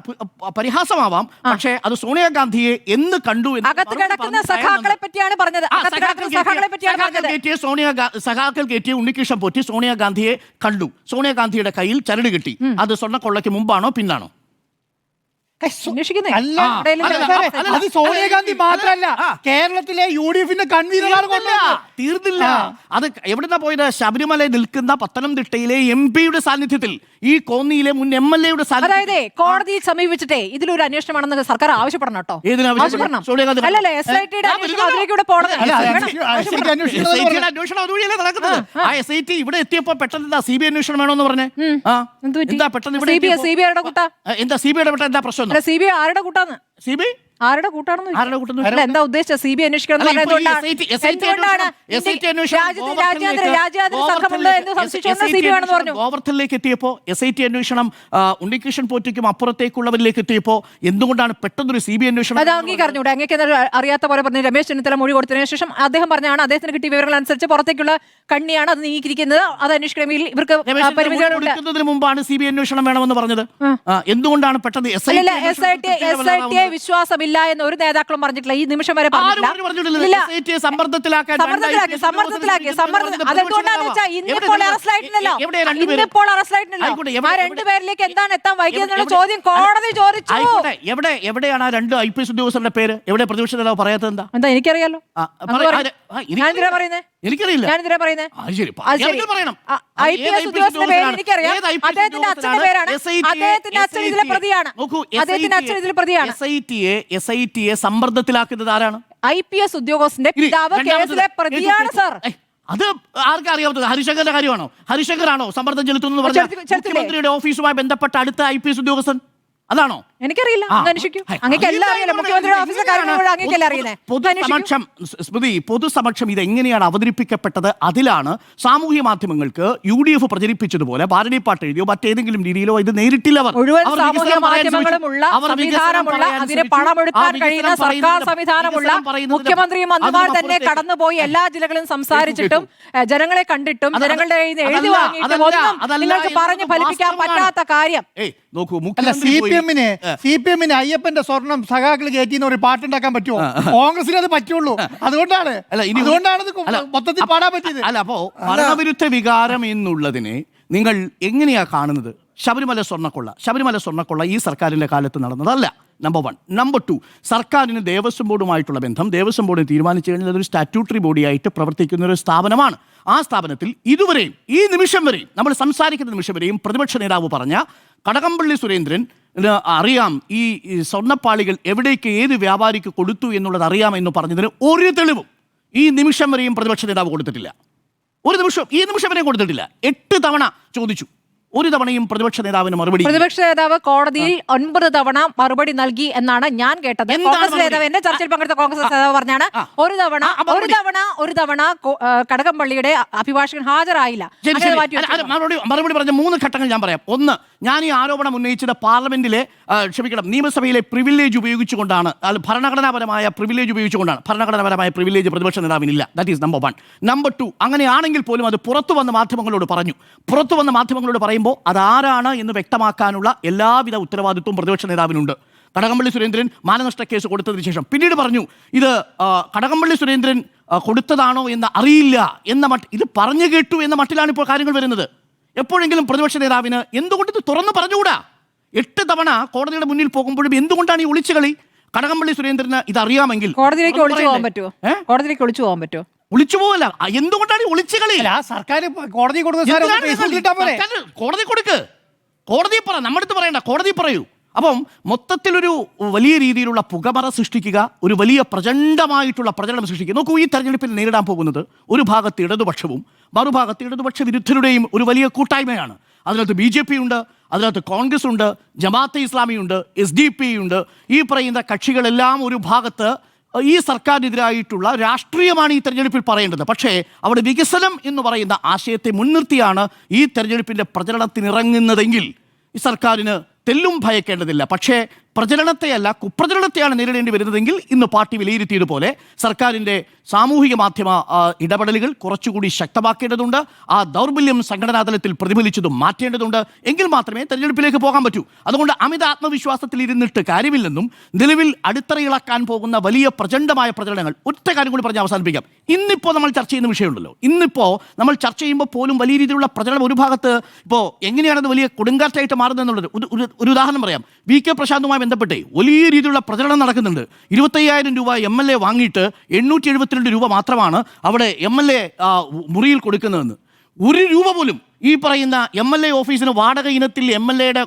പരിഹാസമാവാം, പക്ഷേ അത് സോണിയാഗാന്ധിയെ എന്ന് കണ്ടു. അകത്ത് കിടക്കുന്ന സഖാക്കളെ പറ്റിയാണ് പറഞ്ഞത്. സഖാക്കൾ കയറ്റിയ ഉണ്ണികൃഷ്ണൻ പോറ്റി സോണിയാഗാന്ധിയെ കണ്ടു. സോണിയാഗാന്ധിയുടെ കയ്യിൽ ചരട് കിട്ടി. അത് സ്വർണ്ണക്കൊള്ളയ്ക്ക് മുമ്പാണോ പിന്നാണോ? അത് സോണിയാഗാന്ധി മാത്രല്ല, കേരളത്തിലെ UDFന്റെ കൺവീനറാണ് കൊണ്ടുവന്നത്. തീർന്നില്ല. അത് എവിടുന്ന പോയത്? ശബരിമല നിൽക്കുന്ന പത്തനംതിട്ടയിലെ MP-യുടെ സാന്നിധ്യത്തിൽ, ഈ കോന്നിയിലെ മുൻ MLA-യുടെ സാന്നിധ്യത്തിൽ. അതായത് കോടതിയിൽ സമീപിച്ചിട്ടേ ഇതിലൊരു അന്വേഷണമാണെന്ന് സർക്കാർ ആവശ്യപ്പെടണം കേട്ടോ. അല്ലല്ല, SITയുടെ അന്വേഷണം അതിലേക്കൂടെ പോകണം. അന്വേഷണം അതുവഴിയല്ലേ നടക്കുന്നത്. ആ SIT ഇവിടെ എത്തിയപ്പോ പെട്ടെന്ന് CBI അന്വേഷണം വേണമെന്ന് പറഞ്ഞേ. എന്താ പെട്ടെന്ന് CBIയുടെ കൂട്ടാ? എന്താ CBIയുടെ പെട്ടെന്ന് എന്താ പ്രശ്നം? CBI ആരുടെ കൂട്ടാന്ന്? CBI ആരുടെ കൂട്ടാണെന്ന് എന്താ ഉദ്ദേശിച്ചത്? CBI അന്വേഷിക്കണം ഗോവർദ്ധനിലേക്ക് എത്തിയപ്പോ SIT അന്വേഷണം ഉണ്ണികൃഷ്ണൻ പോറ്റിക്കും അപ്പുറത്തേക്കുള്ളവരിലേക്ക് എത്തിയപ്പോ എന്തുകൊണ്ടാണ് പെട്ടെന്നൊരു CBI അന്വേഷണം? അത് അംഗീകരിഞ്ഞൂടെ? അങ്ങേക്ക് അറിയാത്ത പോലെ പറഞ്ഞു. രമേശ് ചെന്നിത്തല മൊഴി കൊടുത്തതിനു ശേഷം അദ്ദേഹം പറഞ്ഞാണ് അദ്ദേഹത്തിന് കിട്ടിയ വിവരങ്ങൾ അനുസരിച്ച് പുറത്തേക്കുള്ള കണ്ണിയാണ് അത് നീക്കിയിരിക്കുന്നത്. അത് അന്വേഷിക്കണമെങ്കിൽ ഇവർക്ക് പരിമിതികളുണ്ട്. മുമ്പാണ് CBI അന്വേഷണം വേണമെന്ന് പറഞ്ഞത്. എന്തുകൊണ്ടാണ് പെട്ടെന്ന് SIT വിശ്വാസമില്ല ഇല്ല എന്ന് ഒരു നേതാക്കളും പറഞ്ഞിട്ടില്ല, ഈ നിമിഷം വരെ പറഞ്ഞിട്ടില്ല. അതെന്തുകൊണ്ടാന്ന് വെച്ചാൽ ഇന്നിപ്പോൾ അറസ്റ്റിലായിട്ടില്ലല്ലോ. ആ രണ്ടുപേരിലേക്ക് എന്താണ് എത്താൻ വൈകിയെന്നുള്ള ചോദ്യം കോടതി ചോദിച്ചു. എവിടെയാണ് ആ രണ്ട് IPS ഉദ്യോഗസ്ഥരുടെ പേര്? എവിടെ പ്രതിപക്ഷ നേതാവ് പറയാത്തത് എന്താ? എനിക്കറിയാലോ. ഞാനെന്തിനാ പറയുന്നത്? എനിക്കറിയില്ല. ഞാനെന്തിനാ പറയുന്നത്? IPS ഉദ്യോഗസ്ഥന്റെ പേര് എനിക്കറിയാം. അദ്ദേഹത്തിന്റെ അച്ഛന്റെ പേരാണ്. അദ്ദേഹത്തിന്റെ അച്ഛൻ ഇതിലെ പ്രതിയാണ്. അദ്ദേഹത്തിന്റെ അച്ഛൻ ഇതിലെ പ്രതിയാണ്. SIT-യെ സമ്മർദ്ദത്തിലാക്കുന്നത് ആരാണ്? IPS ഉദ്യോഗസ്ഥന്റെ പിതാവ് കേസിലെ പ്രതിയാണ് സർ. അത് ആർക്കും അറിയാവുന്നത്? ഹരിശങ്കറിന്റെ കാര്യമാണോ? ഹരിശങ്കറാണോ സമ്മർദ്ദം ചെലുത്തുന്നു പറഞ്ഞ മുഖ്യമന്ത്രിയുടെ ഓഫീസുമായി ബന്ധപ്പെട്ട അടുത്ത IPS ഉദ്യോഗസ്ഥൻ അതാണോ? എനിക്കറിയില്ല. അങ്ങേക്ക് എല്ലാം അറിയില്ല. മുഖ്യമന്ത്രിയുടെ ഓഫീസിലെ കാര്യങ്ങൾ അങ്ങേക്കല്ല അറിയുന്നത്. സ്മൃതി, പൊതുസമക്ഷം ഇത് എങ്ങനെയാണ് അവതരിപ്പിക്കപ്പെട്ടത്? അതിലാണ് സാമൂഹ്യ മാധ്യമങ്ങൾക്ക് UDF പ്രചരിപ്പിച്ചതുപോലെ ഭാരതീയ പാട്ട് എഴുതിയോ മറ്റേതെങ്കിലും രീതിയിലോ ഇത് നേരിട്ടില്ല. മുഴുവൻ സാമൂഹ്യ മാധ്യമങ്ങളുമുള്ള സംവിധാനമുള്ള അതിന് പണമെടുക്കാൻ കഴിയുന്ന സർക്കാർ സംവിധാനമുള്ള മുഖ്യമന്ത്രിയും മന്ത്രിമാർ തന്നെ കടന്നുപോയി എല്ലാ ജില്ലകളും സംസാരിച്ചിട്ടും ജനങ്ങളെ കണ്ടിട്ടും ജനങ്ങളുടെ എഴുതി വാങ്ങിയിട്ടും ഒന്നും നിങ്ങൾക്ക് പറഞ്ഞു ഫലിപ്പിക്കാൻ പറ്റാത്ത കാര്യം. നോക്കൂ, CPM-ന് അയ്യപ്പന്റെ സ്വർണം സഖാക്കൾ കയറ്റിന്ന് ഒരു പാട്ടുണ്ടാക്കാൻ പറ്റുമോ? കോൺഗ്രസിന് അത് പറ്റുള്ളൂ. അതുകൊണ്ടാണ് മൊത്തത്തിൽ പാടാൻ പറ്റിയത്. അല്ല, അപ്പോ ഭരണവിരുദ്ധ വികാരം എന്നുള്ളതിനെ നിങ്ങൾ എങ്ങനെയാ കാണുന്നത്? ശബരിമല സ്വർണ്ണക്കൊള്ള ഈ സർക്കാരിന്റെ കാലത്ത് നടന്നതല്ല. നമ്പർ 1. നമ്പർ 2, സർക്കാരിന് ദേവസ്വം ബോർഡുമായിട്ടുള്ള ബന്ധം, ദേവസ്വം ബോർഡിന് തീരുമാനിച്ചു കഴിഞ്ഞാൽ അതൊരു സ്റ്റാറ്റ്യൂട്ടറി ബോഡിയായിട്ട് പ്രവർത്തിക്കുന്ന ഒരു സ്ഥാപനമാണ്. ആ സ്ഥാപനത്തിൽ ഇതുവരെയും ഈ നിമിഷം വരെയും നമ്മൾ സംസാരിക്കുന്ന നിമിഷം വരെയും പ്രതിപക്ഷ നേതാവ് പറഞ്ഞ കടകംപള്ളി സുരേന്ദ്രൻ അറിയാം ഈ സ്വർണ്ണപ്പാളികൾ എവിടേക്ക് ഏത് വ്യാപാരിക്ക് കൊടുത്തു എന്നുള്ളത് അറിയാമെന്ന് പറഞ്ഞതിന് ഒരു തെളിവും ഈ നിമിഷം വരെയും പ്രതിപക്ഷ നേതാവ് കൊടുത്തിട്ടില്ല. ഈ നിമിഷം വരെയും കൊടുത്തിട്ടില്ല. 8 തവണ ചോദിച്ചു, ഒരു തവണയും പ്രതിപക്ഷ നേതാവിന് മറുപടി. പ്രതിപക്ഷ നേതാവ് കോടതിയിൽ 9 തവണ മറുപടി നൽകി എന്നാണ് ഞാൻ കേട്ടത്. കോൺഗ്രസ് നേതാവ് എന്റെ ചർച്ചയിൽ പങ്കെടുത്ത കോൺഗ്രസ് നേതാവ് പറഞ്ഞാണ് ഒരു തവണ കടകംപള്ളിയുടെ അഭിഭാഷകൻ ഹാജരായില്ല. മറുപടി പറഞ്ഞ 3 ഘട്ടങ്ങൾ ഞാൻ പറയാം. 1, ഞാൻ ഈ ആരോപണം ഉന്നയിച്ചത് പാർലമെന്റിലെ നിയമസഭയിലെ പ്രിവിലേജ് ഉപയോഗിച്ചുകൊണ്ടാണ്, ഭരണഘടനാപരമായ പ്രിവിലേജ് ഉപയോഗിച്ചുകൊണ്ടാണ്. ഭരണഘടനാപരമായ പ്രിവിലേജ് പ്രതിപക്ഷ നേതാവിനില്ല. That is number 1. നമ്പർ 2, അങ്ങനെയാണെങ്കിൽ പോലും അത് പുറത്തു വന്ന മാധ്യമങ്ങളോട് പറയുമ്പോൾ അതാരാണ് എന്ന് വ്യക്തമാക്കാനുള്ള എല്ലാവിധ ഉത്തരവാദിത്വവും പ്രതിപക്ഷ നേതാവിനുണ്ട്. കടകംപള്ളി സുരേന്ദ്രൻ മാനനഷ്ട കേസ് കൊടുത്തതിന് ശേഷം പിന്നീട് പറഞ്ഞു ഇത് കടകംപള്ളി സുരേന്ദ്രൻ കൊടുത്തതാണോ എന്ന് അറിയില്ല എന്ന ഇത് പറഞ്ഞു കേട്ടു എന്ന മട്ടിലാണ് ഇപ്പോൾ കാര്യങ്ങൾ വരുന്നത്. എപ്പോഴെങ്കിലും പ്രതിപക്ഷ നേതാവിന് എന്തുകൊണ്ട് ഇത് തുറന്നു പറഞ്ഞുകൂടാ? 8 തവണ കോടതിയുടെ മുന്നിൽ പോകുമ്പോഴും എന്തുകൊണ്ടാണ് ഈ ഒളിച്ചുകളി? കടകംപള്ളി സുരേന്ദ്രന് ഇത് അറിയാമെങ്കിൽ കോടതിയിലേക്ക് ഒളിച്ചു പോകാൻ പറ്റുമോ? ഒളിച്ചു പോവല്ല, എന്തുകൊണ്ടാണ് ഈ ഒളിച്ചുകളി? സർക്കാർ കോടതി കൊടുക്ക്, കോടതി പറ, നമ്മുടെ പറയണ്ട, കോടതി പറയൂ. അപ്പം മൊത്തത്തിലൊരു വലിയ രീതിയിലുള്ള പുകമറ സൃഷ്ടിക്കുക, ഒരു വലിയ പ്രചണ്ഡമായിട്ടുള്ള പ്രചരണം സൃഷ്ടിക്കുക. നോക്കൂ, ഈ തെരഞ്ഞെടുപ്പിൽ നേരിടാൻ പോകുന്നത് ഒരു ഭാഗത്ത് ഇടതുപക്ഷവും മറുഭാഗത്ത് ഇടതുപക്ഷ വിരുദ്ധരുടെയും ഒരു വലിയ കൂട്ടായ്മയാണ്. അതിനകത്ത് BJP ഉണ്ട്, അതിനകത്ത് കോൺഗ്രസ് ഉണ്ട്, ജമാഅത്തെ ഇസ്ലാമി ഉണ്ട്, SDP ഉണ്ട്. ഈ പറയുന്ന കക്ഷികളെല്ലാം ഒരു ഭാഗത്ത് ഈ സർക്കാരിനെതിരായിട്ടുള്ള രാഷ്ട്രീയമാണ് ഈ തെരഞ്ഞെടുപ്പിൽ പറയേണ്ടത്. പക്ഷേ അവിടെ വികസനം എന്ന് പറയുന്ന ആശയത്തെ മുൻനിർത്തിയാണ് ഈ തെരഞ്ഞെടുപ്പിൻ്റെ പ്രചരണത്തിനിറങ്ങുന്നതെങ്കിൽ ഈ സർക്കാരിന് തെല്ലും ഭയക്കേണ്ടതില്ല. പക്ഷേ പ്രചരണത്തെയല്ല, കുപ്രചരണത്തെയാണ് നേരിടേണ്ടി വരുന്നതെങ്കിൽ ഇന്ന് പാർട്ടി വിലയിരുത്തിയതുപോലെ സർക്കാരിൻ്റെ സാമൂഹിക മാധ്യമ ഇടപെടലുകൾ കുറച്ചുകൂടി ശക്തമാക്കേണ്ടതുണ്ട്. ആ ദൗർബല്യം സംഘടനാ തലത്തിൽ പ്രതിഫലിച്ചതും മാറ്റേണ്ടതുണ്ട്. എങ്കിൽ മാത്രമേ തെരഞ്ഞെടുപ്പിലേക്ക് പോകാൻ പറ്റൂ. അതുകൊണ്ട് അമിത ആത്മവിശ്വാസത്തിൽ ഇരുന്നിട്ട് കാര്യമില്ലെന്നും നിലവിൽ അടിത്തറയിളക്കാൻ പോകുന്ന വലിയ പ്രചണ്ഡമായ പ്രചരണങ്ങൾ, ഒറ്റ കാര്യം കൂടി പറഞ്ഞ് അവസാനിപ്പിക്കാം. ഇന്നിപ്പോൾ നമ്മൾ ചർച്ച ചെയ്യുന്ന വിഷയമുണ്ടല്ലോ, ഇന്നിപ്പോൾ നമ്മൾ ചർച്ച ചെയ്യുമ്പോൾ പോലും വലിയ രീതിയിലുള്ള പ്രചരണം ഒരു ഭാഗത്ത് ഇപ്പോൾ എങ്ങനെയാണത് വലിയ കൊടുങ്കാറ്റായിട്ട് മാറുന്നതെന്നുള്ളത് ഒരു ഉദാഹരണം പറയാം. VK പ്രശാന്തുമായി ബന്ധപ്പെട്ടേ വലിയ രീതിയിലുള്ള പ്രചരണം നടക്കുന്നുണ്ട്. 25,000 രൂപ MLA വാങ്ങിയിട്ട് 872 രൂപ മാത്രമാണ് അവിടെ MLA മുറിയിൽ കൊടുക്കുന്നതെന്ന്. 1 രൂപ പോലും ഈ പറയുന്ന MLA ഓഫീസിന് വാടക ഇനത്തിൽ MLA-യുടെ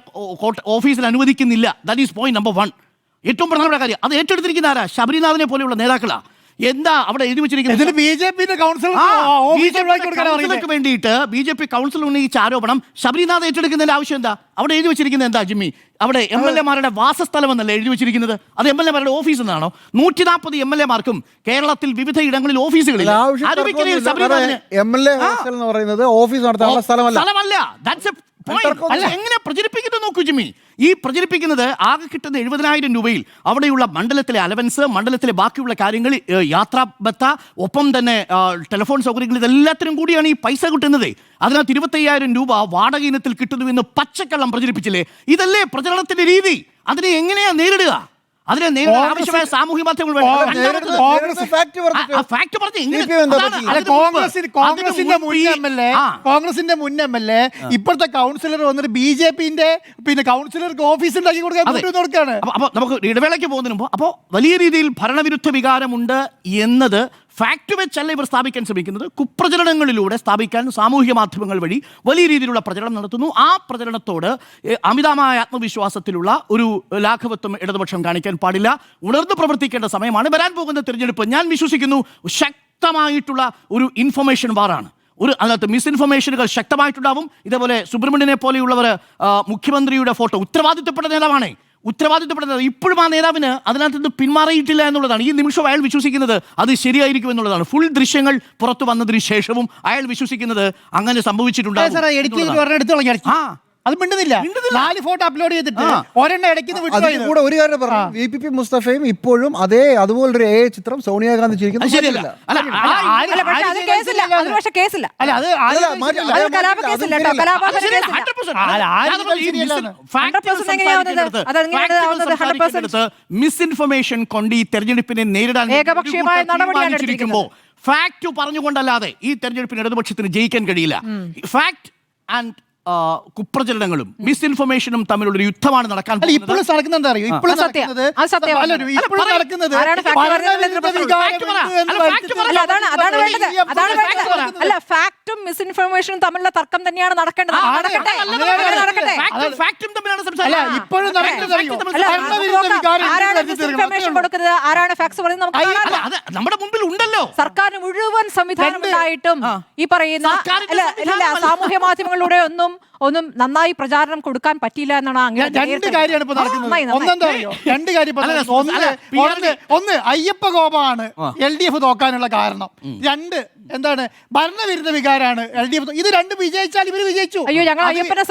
ഓഫീസിൽ അനുവദിക്കുന്നില്ല. That is point number 1. ഏറ്റവും പ്രധാനപ്പെട്ട കാര്യം, അത് ഏറ്റെടുത്തിരിക്കുന്ന ആരാ? ശബരിനാഥിനെ പോലെയുള്ള നേതാക്കളാ. എന്താ അവിടെ എഴുതി വെച്ചിരിക്കുന്നത്? വേണ്ടിയിട്ട് BJP കൗൺസിൽ ഉന്നയിച്ച ആരോപണം ശബരിനാഥ് ഏറ്റെടുക്കുന്നതിന്റെ ആവശ്യം എന്താ? അവിടെ എഴുതി വെച്ചിരിക്കുന്നത് എന്താ ജിമ്മി? അവിടെ MLA-മാരുടെ വാസസ്ഥലം എന്നല്ല എഴുതി വെച്ചിരിക്കുന്നത്, അത് MLA-മാരുടെ ഓഫീസ് എന്നാണോ? 140 MLA-മാർക്കും കേരളത്തിൽ വിവിധ ഇടങ്ങളിൽ ഓഫീസുകളിൽ എങ്ങനെ പ്രചരിപ്പിക്കുന്നത് നോക്കൂ ജിമ്മി. ഈ പ്രചരിപ്പിക്കുന്നത് ആകെ കിട്ടുന്ന 70,000 രൂപയിൽ അവിടെയുള്ള മണ്ഡലത്തിലെ അലവൻസ്, മണ്ഡലത്തിലെ ബാക്കിയുള്ള കാര്യങ്ങൾ, യാത്രാ ബത്ത, ഒപ്പം തന്നെ ടെലിഫോൺ സൗകര്യങ്ങൾ, ഇതെല്ലാത്തിനും കൂടിയാണ് ഈ പൈസ കിട്ടുന്നത്. അതിനകത്ത് 25,000 രൂപ വാടക ഇനത്തിൽ കിട്ടുന്നു എന്ന് പച്ചക്കള്ളം പ്രചരിപ്പിച്ചില്ലേ? ഇതല്ലേ പ്രചരണത്തിന്റെ രീതി? അതിനെ എങ്ങനെയാ നേരിടുക? അതിനെ നേരിടാൻ ആവശ്യമായ സാമൂഹ്യ മാധ്യമങ്ങൾ വേണം. രണ്ടാമത്തത് ഫാക്ട് പറഞ്ഞ് കോൺഗ്രസിന്റെ മുൻ MLA ഇപ്പോഴത്തെ കൗൺസിലർ വന്നിട്ട് BJP-ന്റെ പിന്നെ കൗൺസിലർക്ക് ഓഫീസ് ഉണ്ടാക്കി കൊടുക്കാൻ. അപ്പൊ നമുക്ക് ഇടവേളയ്ക്ക് പോകുന്നതിന് മുമ്പ് അപ്പോൾ വലിയ രീതിയിൽ ഭരണവിരുദ്ധ വികാരമുണ്ട് എന്നത് ഫാക്ട് വെച്ചല്ല ഇവർ സ്ഥാപിക്കാൻ ശ്രമിക്കുന്നത്, കുപ്രചരണങ്ങളിലൂടെ സ്ഥാപിക്കാൻ സാമൂഹ്യ മാധ്യമങ്ങൾ വഴി വലിയ രീതിയിലുള്ള പ്രചരണം നടത്തുന്നു. ആ പ്രചരണത്തോട് അമിതമായ ആത്മവിശ്വാസത്തിലുള്ള ഒരു ലാഘവത്വം ഇടതുപക്ഷം കാണിക്കാൻ പാടില്ല. ഉണർന്നു പ്രവർത്തിക്കേണ്ട സമയമാണ്. വരാൻ പോകുന്ന തിരഞ്ഞെടുപ്പ് ഞാൻ വിശ്വസിക്കുന്നു ശക്തമായിട്ടുള്ള ഒരു ഇൻഫർമേഷൻ വാറാണ്. അതിനകത്ത് മിസ്ഇൻഫർമേഷനുകൾ ശക്തമായിട്ടുണ്ടാവും. ഇതേപോലെ സുബ്രഹ്മണ്യനെ പോലെയുള്ളവർ മുഖ്യമന്ത്രിയുടെ ഫോട്ടോ ഉത്തരവാദിത്തപ്പെട്ട നേതാവാണ്. ഉത്തരവാദിത്തപ്പെടുന്നത് ഇപ്പോഴും ആ നേതാവിന് അതിനകത്ത് നിന്ന് പിന്മാറിയിട്ടില്ല എന്നുള്ളതാണ്. ഈ നിമിഷം അയാൾ വിശ്വസിക്കുന്നത് അത് ശരിയായിരിക്കും എന്നുള്ളതാണ്. ഫുൾ ദൃശ്യങ്ങൾ പുറത്തു വന്നതിന് ശേഷവും അയാൾ വിശ്വസിക്കുന്നത് അങ്ങനെ സംഭവിച്ചിട്ടുണ്ട്. അത് മിണ്ടുന്നില്ല. 4 ഫോട്ടോ അപ്ലോഡ് ചെയ്തിട്ട് ഒരെണ്ണം ഇടയ്ക്ക് കൂടെ ഒരു കാര്യം പറഞ്ഞു, VPP മുസ്തഫയും ഇപ്പോഴും അതുപോലൊരു ചിത്രം സോണിയാഗാന്ധി ശരിയല്ല. മിസ്ഇൻഫർമേഷൻ കൊണ്ട് ഈ തെരഞ്ഞെടുപ്പിനെ നേരിടാൻ തീരുമാനിച്ചിരിക്കുമ്പോൾ ഫാക്ട് പറഞ്ഞുകൊണ്ടല്ലാതെ ഈ തെരഞ്ഞെടുപ്പിന് ഇടതുപക്ഷത്തിന് ജയിക്കാൻ കഴിയില്ല. ഫാക്ട് ആൻഡ് കുപ്രചരണങ്ങളും മിസ്ഇൻഫർമേഷനും തമ്മിലുള്ള ഒരു യുദ്ധമാണ് നടക്കാൻ ഇപ്പോഴും നടക്കുന്നത്. ഫാക്ടും മിസ്ഇൻഫർമേഷനും തമ്മിലുള്ള തർക്കം തന്നെയാണ് നടക്കേണ്ടത്. കൊടുക്കുന്നത് ആരാണ് ഫാക്സ് പറയുന്നത് നമ്മുടെ മുമ്പിൽ ഉണ്ടല്ലോ. സർക്കാരിന് മുഴുവൻ സംവിധാനം ഉണ്ടായിട്ടും ഈ പറയുന്ന സാമൂഹ്യ മാധ്യമങ്ങളിലൂടെ ഒന്നും നന്നായി പ്രചാരണം കൊടുക്കാൻ പറ്റില്ല എന്നാണ്. രണ്ട് കാര്യമാണ് ഇപ്പൊ നടക്കുന്നത്. രണ്ട് കാര്യം. ഒന്ന് അയ്യപ്പ കോപമാണ് LDF തോക്കാനുള്ള കാരണം. രണ്ട് എന്താണ് ഭരണവിരുദ്ധ വികാരമാണ് LDF. ഇത് രണ്ടും വിജയിച്ചാൽ ഇവര് വിജയിച്ചു. അയ്യോ ഞങ്ങൾ അയ്യപ്പനെ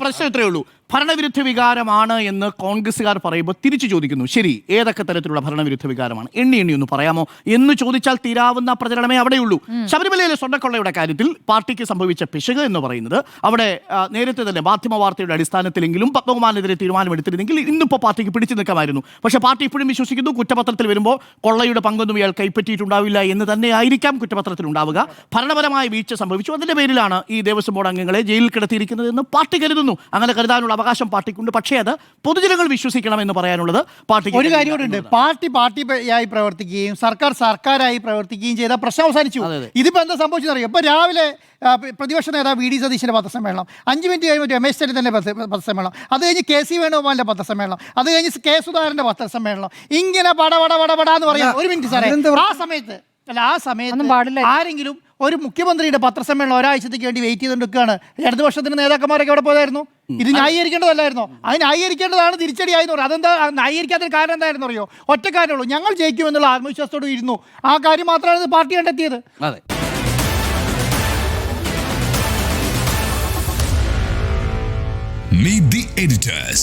പ്രശ്നം ഇത്രയേ ഉള്ളൂ. ഭരണവിരുദ്ധ വികാരമാണ് എന്ന് കോൺഗ്രസ്സുകാർ പറയുമ്പോൾ തിരിച്ചു ചോദിക്കുന്നു, ശരി ഏതൊക്കെ തരത്തിലുള്ള ഭരണവിരുദ്ധ വികാരമാണ്, എണ്ണി ഒന്ന് പറയാമോ എന്ന് ചോദിച്ചാൽ തീരാവുന്ന പ്രചരണമേ അവിടെയുള്ളൂ. ശബരിമലയിലെ സ്വർണ്ണക്കൊള്ളയുടെ കാര്യത്തിൽ പാർട്ടിക്ക് സംഭവിച്ച പിശക് എന്ന് പറയുന്നത് അവിടെ നേരത്തെ തന്നെ മാധ്യമ വാർത്തയുടെ അടിസ്ഥാനത്തിലെങ്കിലും പത്മകുമാറിനെതിരെ തീരുമാനമെടുത്തിരുന്നെങ്കിൽ ഇന്നിപ്പോൾ പാർട്ടിക്ക് പിടിച്ചു നിൽക്കാമായിരുന്നു. പക്ഷേ പാർട്ടി ഇപ്പോഴും വിശ്വസിക്കുന്നു കുറ്റപത്രത്തിൽ വരുമ്പോൾ കൊള്ളയുടെ പങ്കൊന്നും ഇയാൾ കൈപ്പറ്റിയിട്ടുണ്ടാവില്ല എന്ന് തന്നെ ആയിരിക്കാം കുറ്റപത്രത്തിൽ ഉണ്ടാവുക. ഭരണപരമായ വീഴ്ച സംഭവിച്ചു, അതിന്റെ പേരിലാണ് ഈ ദേവസ്വം ബോർഡ് അംഗങ്ങളെ ജയിലിൽ കിടത്തിയിരിക്കുന്നത് എന്ന് പാർട്ടി കരുതുന്നു. അങ്ങനെ കരുതാനുള്ള അവകാശം പാർട്ടിക്കുണ്ട്. പക്ഷേ അത് പൊതുജനങ്ങൾ വിശ്വസിക്കണം എന്ന് പറയാനുള്ളത് പാർട്ടിക്ക് ഒരു കാര്യമുണ്ട്. പാർട്ടിയായി പ്രവർത്തിക്കുകയും സർക്കാരായി പ്രവർത്തിക്കുകയും ചെയ്ത പ്രശ്നം അവസാനിച്ചു. ഇതിപ്പോ എന്താ സംഭവിച്ചറിയോ? ഇപ്പൊ രാവിലെ പ്രതിപക്ഷ നേതാവ് VD സതീശന്റെ പത്രസമ്മേളനം, 5 മിനിറ്റ് കഴിയുമ്പോൾ രമേശ് ചെന്നിത്തലിന്റെ പത്രസമ്മേളനം, അത് കഴിഞ്ഞ് KC വേണുഗോപാലിന്റെ പത്രസമ്മേളനം, അത് കഴിഞ്ഞ് K സുധാകരന്റെ പത്രസമ്മേളനം, ഇങ്ങനെ പടപടാന്ന് പറയാം. ഒരു മിനിറ്റ് സാറേ, ആ സമയത്ത് ആരെങ്കിലും ഒരു മുഖ്യമന്ത്രിയുടെ പത്രസമ്മേളനം ഒരാഴ്ചത്തേക്ക് വേണ്ടി വെയിറ്റ് ചെയ്തുകൊണ്ടിരിക്കുകയാണ്. ഇടതുപക്ഷത്തിന്റെ നേതാക്കന്മാരൊക്കെ എവിടെ പോയതായിരുന്നു? ഇത് ന്യായീകരിക്കേണ്ടതല്ലായിരുന്നോ? അത് ന്യായീകരിക്കേണ്ടതാണ് തിരിച്ചടിയായെന്ന് പറയും. അതെന്താ ന്യായീകരിക്കാത്തൊരു കാരണം എന്തായിരുന്നു അറിയോ? ഒറ്റ കാര്യമുള്ളൂ, ഞങ്ങൾ ജയിക്കുമെന്നുള്ള ആത്മവിശ്വാസത്തോട് ഇരുന്നു. ആ കാര്യം മാത്രമാണ് പാർട്ടി കണ്ടെത്തിയത്. Meet the editors.